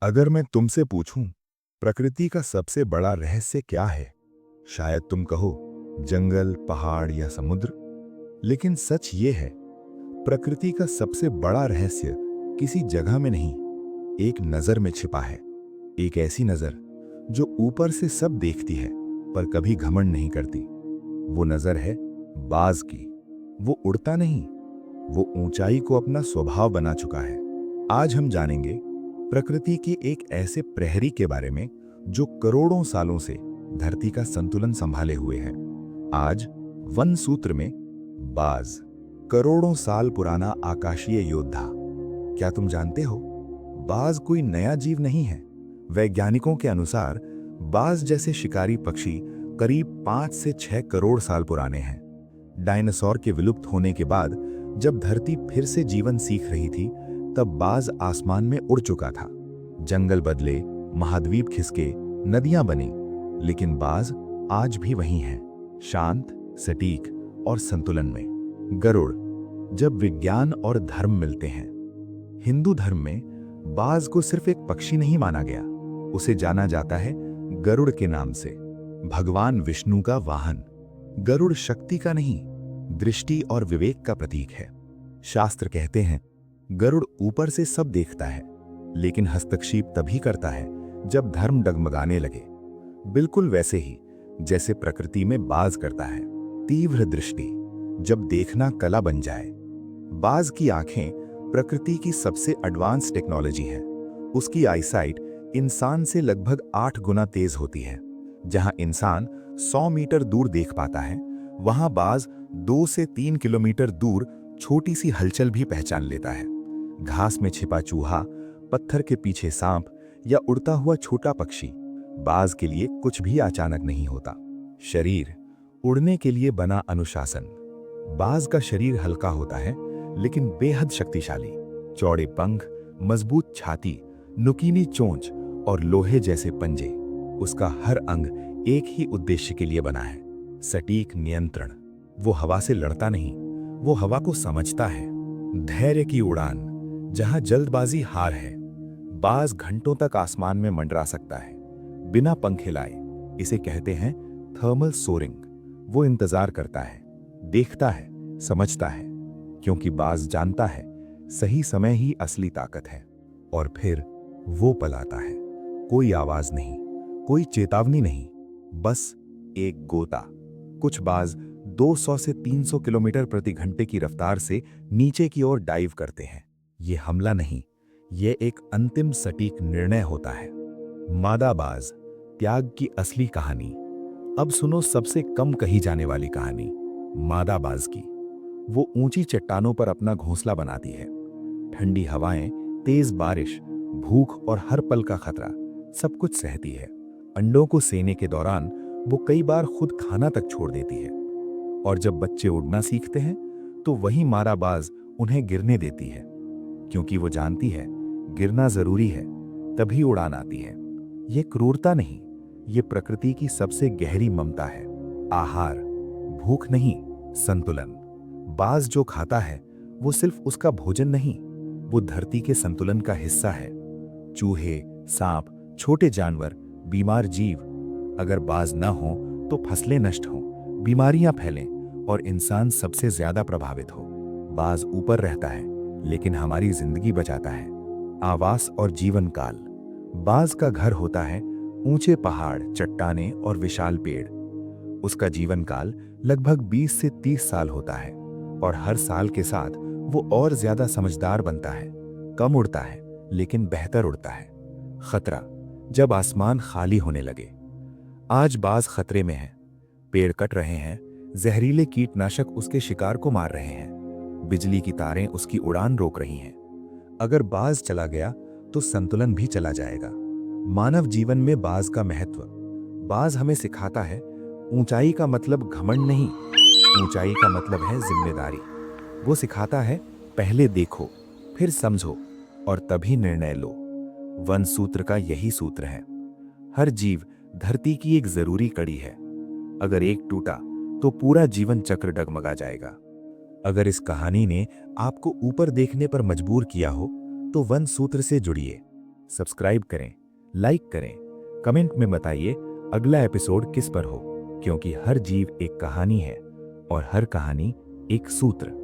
अगर मैं तुमसे पूछूं, प्रकृति का सबसे बड़ा रहस्य क्या है? शायद तुम कहो, जंगल, पहाड़ या समुद्र। लेकिन सच ये है, प्रकृति का सबसे बड़ा रहस्य किसी जगह में नहीं, एक नजर में छिपा है। एक ऐसी नजर जो ऊपर से सब देखती है, पर कभी घमंड नहीं करती। वो नजर है बाज की। वो उड़ता नहीं, वो ऊंचाई को अपना स्वभाव बना चुका है। आज हम जानेंगे प्रकृति के एक ऐसे प्रहरी के बारे में जो करोड़ों सालों से धरती का संतुलन संभाले हुए है। आज वन सूत्र में बाज, करोड़ों साल पुराना आकाशीय योद्धा। क्या तुम जानते हो, बाज कोई नया जीव नहीं है। वैज्ञानिकों के अनुसार बाज जैसे शिकारी पक्षी करीब 5 से 6 करोड़ साल पुराने हैं। डायनासोर के विलुप्त होने के बाद जब धरती फिर से जीवन सीख रही थी, तब बाज आसमान में उड़ चुका था। जंगल बदले, महाद्वीप खिसके, नदियां बनी, लेकिन बाज आज भी वही है, शांत, सटीक और संतुलन में। गरुड़, जब विज्ञान और धर्म मिलते हैं। हिंदू धर्म में बाज को सिर्फ एक पक्षी नहीं माना गया, उसे जाना जाता है गरुड़ के नाम से, भगवान विष्णु का वाहन। गरुड़ शक्ति का नहीं, दृष्टि और विवेक का प्रतीक है। शास्त्र कहते हैं, गरुड़ ऊपर से सब देखता है, लेकिन हस्तक्षेप तभी करता है जब धर्म डगमगाने लगे। बिल्कुल वैसे ही जैसे प्रकृति में बाज करता है, तीव्र दृष्टि, जब देखना कला बन जाए। बाज की आंखें प्रकृति की सबसे एडवांस टेक्नोलॉजी है। उसकी आईसाइट इंसान से लगभग 8 गुना तेज होती है। जहां इंसान 100 मीटर दूर देख पाता है, वहां बाज 2 से 3 किलोमीटर दूर छोटी सी हलचल भी पहचान लेता है। घास में छिपा चूहा, पत्थर के पीछे सांप या उड़ता हुआ छोटा पक्षी, बाज के लिए कुछ भी अचानक नहीं होता। शरीर, उड़ने के लिए बना अनुशासन। बाज का शरीर हल्का होता है, लेकिन बेहद शक्तिशाली। चौड़े पंख, मजबूत छाती, नुकीली चोंच और लोहे जैसे पंजे। उसका हर अंग एक ही उद्देश्य के लिए बना है, सटीक नियंत्रण। वो हवा से लड़ता नहीं, वो हवा को समझता है। धैर्य की उड़ान, जहां जल्दबाजी हार है। बाज घंटों तक आसमान में मंडरा सकता है, बिना पंख हिलाए। इसे कहते हैं थर्मल सोरिंग। वो इंतजार करता है, देखता है, समझता है, क्योंकि बाज जानता है सही समय ही असली ताकत है। और फिर वो पलाता है। कोई आवाज नहीं, कोई चेतावनी नहीं, बस एक गोता। कुछ बाज 200 से 300 किलोमीटर प्रति घंटे की रफ्तार से नीचे की ओर डाइव करते हैं। ये हमला नहीं, ये एक अंतिम सटीक निर्णय होता है। मादा बाज, त्याग की असली कहानी। अब सुनो सबसे कम कही जाने वाली कहानी, मादा बाज की। वो ऊंची चट्टानों पर अपना घोंसला बनाती है। ठंडी हवाएं, तेज बारिश, भूख और हर पल का खतरा, सब कुछ सहती है। अंडों को सेने के दौरान वो कई बार खुद खाना तक छोड़ देती है। और जब बच्चे उड़ना सीखते हैं, तो वही मादा बाज उन्हें गिरने देती है, क्योंकि वो जानती है गिरना जरूरी है, तभी उड़ान आती है। ये क्रूरता नहीं, ये प्रकृति की सबसे गहरी ममता है। आहार, भूख नहीं, संतुलन। बाज जो खाता है वो सिर्फ उसका भोजन नहीं, वो धरती के संतुलन का हिस्सा है। चूहे, सांप, छोटे जानवर, बीमार जीव, अगर बाज न हो तो फसलें नष्ट हों, बीमारियां फैलें और इंसान सबसे ज्यादा प्रभावित हो। बाज ऊपर रहता है, लेकिन हमारी जिंदगी बचाता है। आवास और जीवन काल, बाज का घर होता है ऊंचे पहाड़, चट्टानें और विशाल पेड़। उसका जीवन काल लगभग 20 से 30 साल होता है, और हर साल के साथ वो और ज्यादा समझदार बनता है। कम उड़ता है, लेकिन बेहतर उड़ता है। खतरा, जब आसमान खाली होने लगे। आज बाज खतरे में है। पेड़ कट रहे हैं, जहरीले कीटनाशक उसके शिकार को मार रहे हैं, बिजली की तारें उसकी उड़ान रोक रही हैं। अगर बाज चला गया तो संतुलन भी चला जाएगा। मानव जीवन में बाज का महत्व। बाज हमें सिखाता है ऊंचाई का मतलब घमंड नहीं, ऊंचाई का मतलब है जिम्मेदारी। वो सिखाता है पहले देखो, फिर समझो और तभी निर्णय लो। वन सूत्र का यही सूत्र है। हर जीव धरती की एक जरूरी कड़ी है। अगर एक टूटा तो पूरा जीवन चक्र डगमगा जाएगा। अगर इस कहानी ने आपको ऊपर देखने पर मजबूर किया हो, तो वन सूत्र से जुड़िए। सब्सक्राइब करें, लाइक करें, कमेंट में बताइए अगला एपिसोड किस पर हो, क्योंकि हर जीव एक कहानी है और हर कहानी एक सूत्र।